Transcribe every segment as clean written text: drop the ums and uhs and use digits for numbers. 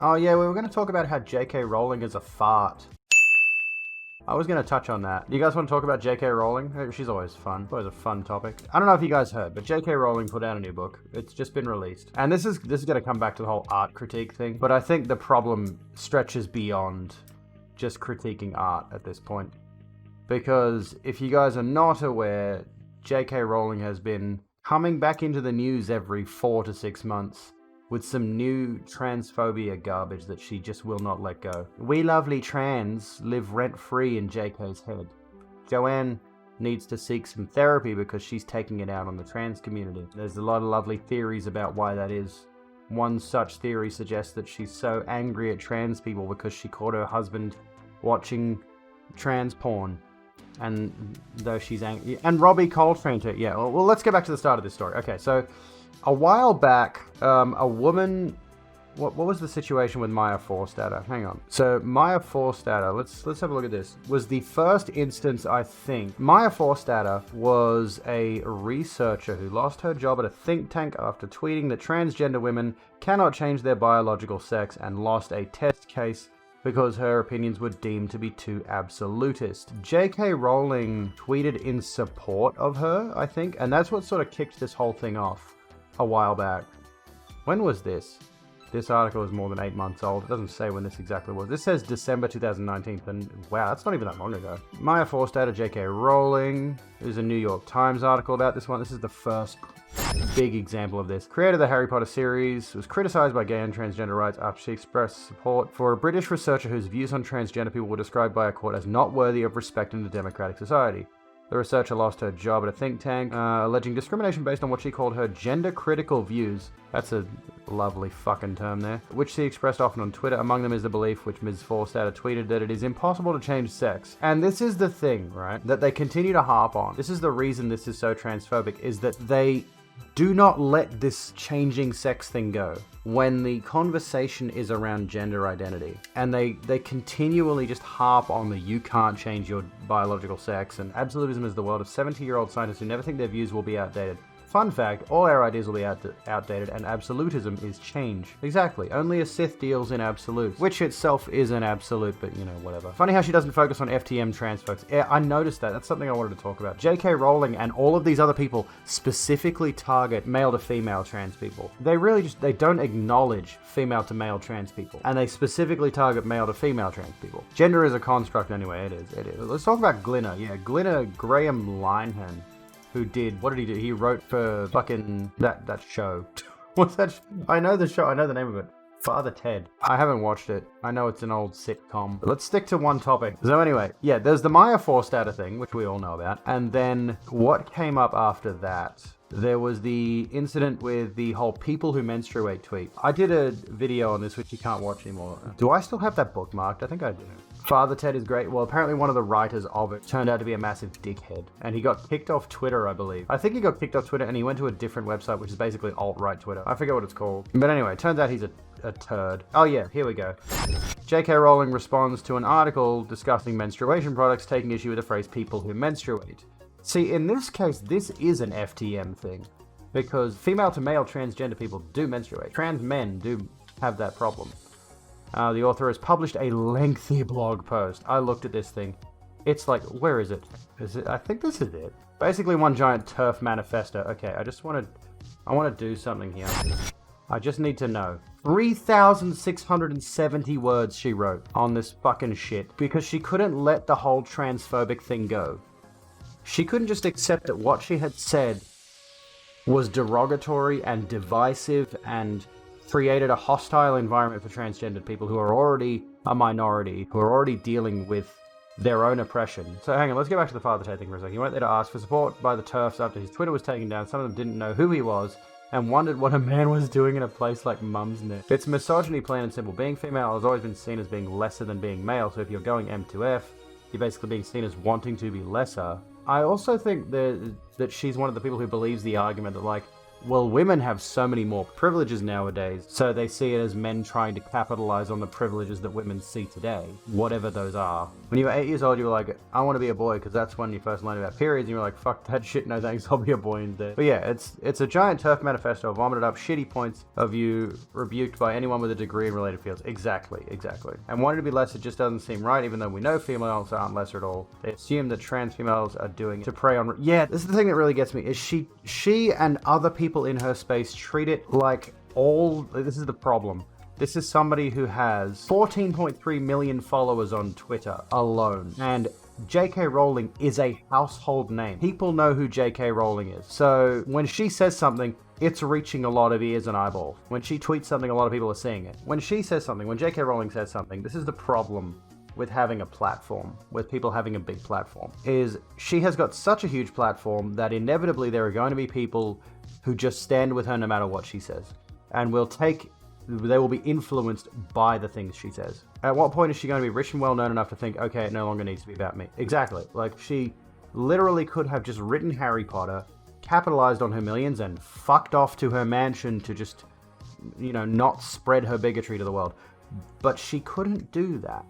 Oh yeah, we were going to talk about how J.K. Rowling is a fart. I was going to touch on that. Do you guys want to talk about J.K. Rowling? She's always fun. Always a fun topic. I don't know if you guys heard, but J.K. Rowling put out a new book. It's just been released. And this is going to come back to the whole art critique thing, but I think the problem stretches beyond just critiquing art at this point. Because if you guys are not aware, J.K. Rowling has been coming back into the news every 4 to 6 months with some new transphobia garbage that she just will not let go. We lovely trans live rent-free in JK's head. Joanne needs to seek some therapy because she's taking it out on the trans community. There's a lot of lovely theories about why that is. One such theory suggests that she's so angry at trans people because she caught her husband watching trans porn. And though she's angry... And Robbie Coltrane too. Yeah, well, let's get back to the start of this story. Okay, so a while back, a woman... What was the situation with Maya Forstater? Hang on. So Maya Forstater, let's have a look at this. Was the first instance, I think. Maya Forstater was a researcher who lost her job at a think tank after tweeting that transgender women cannot change their biological sex and lost a test case because her opinions were deemed to be too absolutist. J.K. Rowling tweeted in support of her, I think, and that's what sort of kicked this whole thing off a while back. When was this? This article is more than 8 months old. It doesn't say when this exactly was. This says December 2019, and wow, that's not even that long ago. Maya Forstater, J.K. Rowling. There's a New York Times article about this one. This is the first big example of this. Creator of the Harry Potter series, was criticized by gay and transgender rights after she expressed support for a British researcher whose views on transgender people were described by a court as not worthy of respect in a democratic society. The researcher lost her job at a think tank, alleging discrimination based on what she called her gender-critical views. That's a lovely fucking term there. Which she expressed often on Twitter. Among them is the belief, which Ms. Forstater tweeted, that it is impossible to change sex. And this is the thing, right, that they continue to harp on. This is the reason this is so transphobic, is that they do not let this changing sex thing go when the conversation is around gender identity. And they continually just harp on the you can't change your biological sex, and absolutism is the world of 70-year-old scientists who never think their views will be outdated. Fun fact, all our ideas will be outdated, and absolutism is change. Exactly, only a Sith deals in absolutes, which itself is an absolute, but you know, whatever. Funny how she doesn't focus on FTM trans folks. Yeah, I noticed that. That's something I wanted to talk about. J.K. Rowling and all of these other people specifically target male to female trans people. They really they don't acknowledge female to male trans people, and they specifically target male to female trans people. Gender is a construct anyway, it is. Let's talk about Glinner. Yeah, Glinner Graham Linehan. Who did, what did he do? He wrote for fucking that show. What's that? I know the show, I know the name of it. Father Ted. I haven't watched it. I know it's an old sitcom. But let's stick to one topic. So anyway, yeah, there's the Maya Forstater thing, which we all know about. And then what came up after that? There was the incident with the whole people who menstruate tweet. I did a video on this, which you can't watch anymore. Do I still have that bookmarked? I think I do. Father Ted is great. Well, apparently one of the writers of it turned out to be a massive dickhead. And he got kicked off Twitter, I believe. I think he got kicked off Twitter and he went to a different website, which is basically alt-right Twitter. I forget what it's called. But anyway, it turns out he's a turd. Oh yeah, here we go. J.K. Rowling responds to an article discussing menstruation products, taking issue with the phrase people who menstruate. See, in this case, this is an FTM thing. Because female to male transgender people do menstruate. Trans men do have that problem. The author has published a lengthy blog post. I looked at this thing. It's like, where is it? I think this is it. Basically one giant TERF manifesto. Okay, I want to do something here. I just need to know. 3,670 words she wrote on this fucking shit because she couldn't let the whole transphobic thing go. She couldn't just accept that what she had said was derogatory and divisive and created a hostile environment for transgendered people who are already a minority, who are already dealing with their own oppression. So hang on, let's get back to the Father Ted thing for a second. He went there to ask for support by the TERFs after his Twitter was taken down. Some of them didn't know who he was and wondered what a man was doing in a place like Mum's Net. It's misogyny, plain and simple. Being female has always been seen as being lesser than being male, so if you're going M2F, you're basically being seen as wanting to be lesser. I also think that she's one of the people who believes the argument that, like, well, women have so many more privileges nowadays, so they see it as men trying to capitalize on the privileges that women see today, whatever those are. When you were 8 years old, you were like, I want to be a boy, because that's when you first learned about periods, and you were like, fuck that shit, no thanks, I'll be a boy instead. But yeah, it's a giant TERF manifesto, vomited up shitty points of you rebuked by anyone with a degree in related fields. Exactly. And wanting to be less, it just doesn't seem right, even though we know females aren't lesser at all. They assume that trans females are doing it to prey on... Yeah, this is the thing that really gets me, is she and other people in her space treat it like all... This is the problem. This is somebody who has 14.3 million followers on Twitter alone, and J.K. Rowling is a household name. People know who J.K. Rowling is. So when she says something, it's reaching a lot of ears and eyeballs. When she tweets something, a lot of people are seeing it. When she says something, when J.K. Rowling says something, this is the problem with having a platform, with people having a big platform, is she has got such a huge platform that inevitably there are going to be people who just stand with her no matter what she says, and they will be influenced by the things she says. At what point is she going to be rich and well known enough to think, okay, it no longer needs to be about me? Exactly. Like, she literally could have just written Harry Potter, capitalized on her millions, and fucked off to her mansion to just, not spread her bigotry to the world. But she couldn't do that.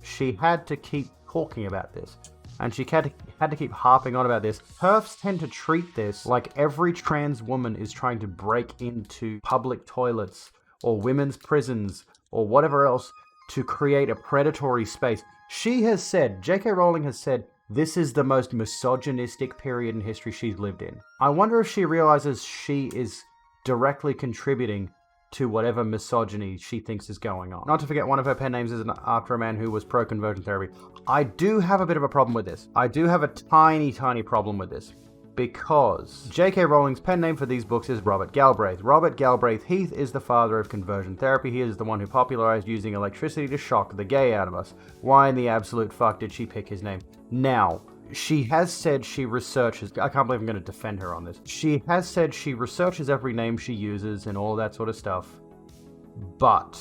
She had to keep talking about this. And she had to keep harping on about this. TERFs tend to treat this like every trans woman is trying to break into public toilets or women's prisons or whatever else to create a predatory space. She has said, J.K. Rowling has said, this is the most misogynistic period in history she's lived in. I wonder if she realizes she is directly contributing to whatever misogyny she thinks is going on. Not to forget, one of her pen names is after a man who was pro-conversion therapy. I do have a bit of a problem with this. I do have a tiny problem with this. Because J.K. Rowling's pen name for these books is Robert Galbraith. Robert Galbraith Heath is the father of conversion therapy. He is the one who popularized using electricity to shock the gay out of us. Why in the absolute fuck did she pick his name? Now, she has said she researches... I can't believe I'm going to defend her on this. She has said she researches every name she uses and all that sort of stuff. But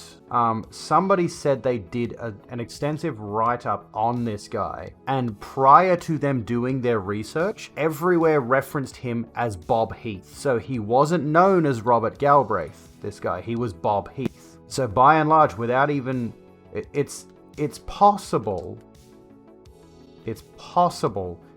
somebody said they did an extensive write-up on this guy, and prior to them doing their research, everywhere referenced him as Bob Heath. So he wasn't known as Robert Galbraith, this guy. He was Bob Heath. So by and large, without even... It's possible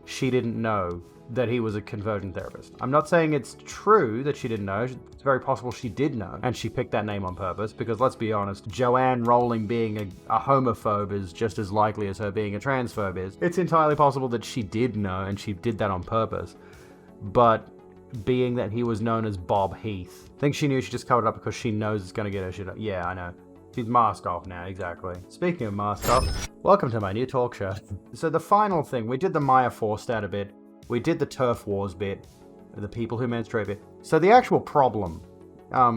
she didn't know that he was a conversion therapist. I'm not saying it's true that she didn't know. It's very possible she did know, and she picked that name on purpose, because let's be honest, Joanne Rowling being a homophobe is just as likely as her being a transphobe is. It's entirely possible that she did know, and she did that on purpose. But being that he was known as Bob Heath, I think she knew she just covered it up because she knows it's going to get her shit up. Yeah, I know. She's masked off now, exactly. Speaking of masked off, welcome to my new talk show. So the final thing, we did the Maya Forstat a bit. We did the TERF Wars bit, the people who menstruate bit. So the actual problem,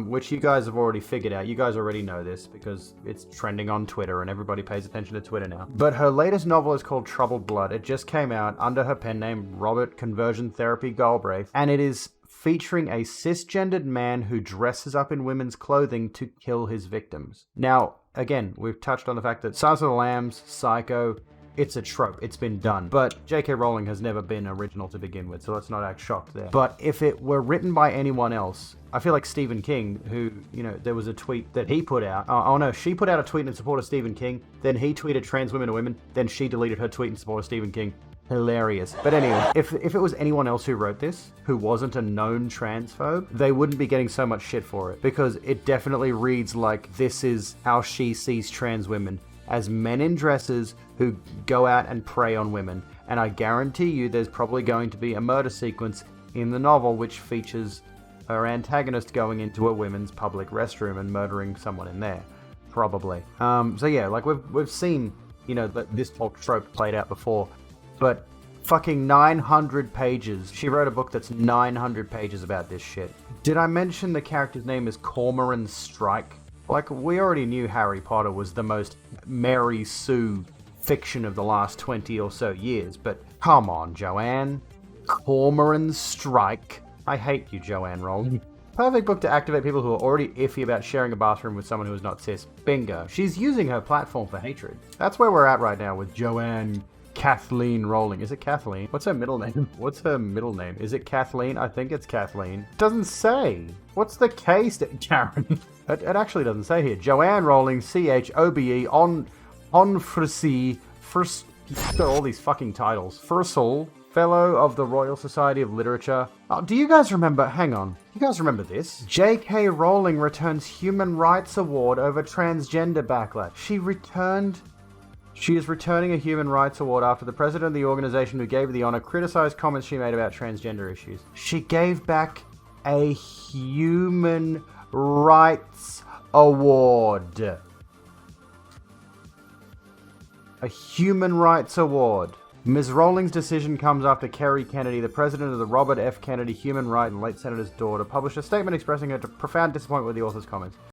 which you guys have already figured out, you guys already know this because it's trending on Twitter and everybody pays attention to Twitter now. But her latest novel is called Troubled Blood. It just came out under her pen name, Robert Conversion Therapy Galbraith, and it is featuring a cisgendered man who dresses up in women's clothing to kill his victims. Now, again, we've touched on the fact that Silence of the Lambs, Psycho, it's a trope. It's been done. But J.K. Rowling has never been original to begin with, so let's not act shocked there. But if it were written by anyone else, I feel like Stephen King, who, there was a tweet that he put out. Oh no, she put out a tweet in support of Stephen King, then he tweeted trans women are women, then she deleted her tweet in support of Stephen King. Hilarious. But anyway, if it was anyone else who wrote this, who wasn't a known transphobe, they wouldn't be getting so much shit for it, because it definitely reads like this is how she sees trans women, as men in dresses who go out and prey on women. And I guarantee you there's probably going to be a murder sequence in the novel which features her antagonist going into a women's public restroom and murdering someone in there. Probably. So yeah, like we've seen, this whole trope played out before. But fucking 900 pages. She wrote a book that's 900 pages about this shit. Did I mention the character's name is Cormoran Strike? Like, we already knew Harry Potter was the most Mary Sue fiction of the last 20 or so years, but come on, Joanne. Cormoran Strike. I hate you, Joanne Rowling. Perfect book to activate people who are already iffy about sharing a bathroom with someone who is not cis. Bingo. She's using her platform for hatred. That's where we're at right now with Joanne Kathleen Rowling. Is it Kathleen? What's her middle name? What's her middle name? Is it Kathleen? I think it's Kathleen. Doesn't say. What's the case, Karen? It actually doesn't say here. Joanne Rowling, CHOBE, on first, got all these fucking titles. Fursall, Fellow of the Royal Society of Literature. Oh, do you guys remember, hang on, you guys remember this? J.K. Rowling returns Human Rights Award over transgender backlash. She is returning a Human Rights Award after the president of the organization who gave her the honor criticized comments she made about transgender issues. She gave back a Human Rights Award. A Human Rights Award. Ms. Rowling's decision comes after Kerry Kennedy, the president of the Robert F. Kennedy Human Rights and late senator's daughter, published a statement expressing her profound disappointment with the author's comments.